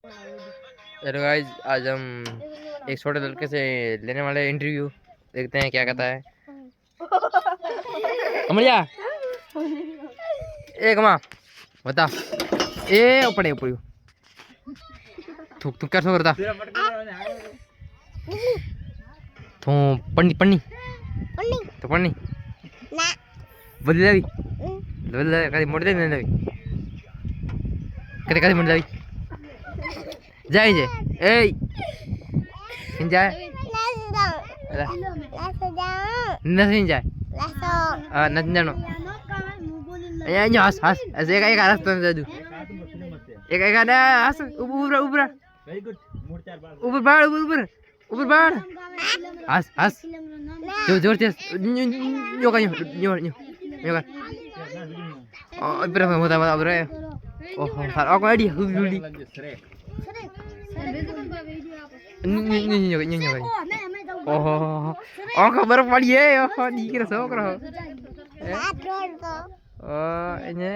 Hello guys, आज हम एक छोटे लड़के से लेने वाले हैं इंटरव्यू। देखते हैं क्या कहता है। अमरिया एक माँ बता ए ऊपर ऊपर थूक थूक कर सो करता तो पन्नी पन्नी तो पन्नी बदल जावी बदल कभी मोड़ दे नहीं कभी कभी मोड़ जावी जाए जे ए इन जाए नहीं जाए नहीं जानो ये हस हस ऐसे एक हस तो जादू एक ada has ऊपर ऊपर बाढ़ ऊपर ऊपर बाढ़ हस हस जोर जोर से न्यो का न्यो न्यो न्यो का ऊपर होता होता ऊपर ओह सार aku dia huli न्यो न्यो न्यो ओह oh kabar padi oh dikira sok oh ini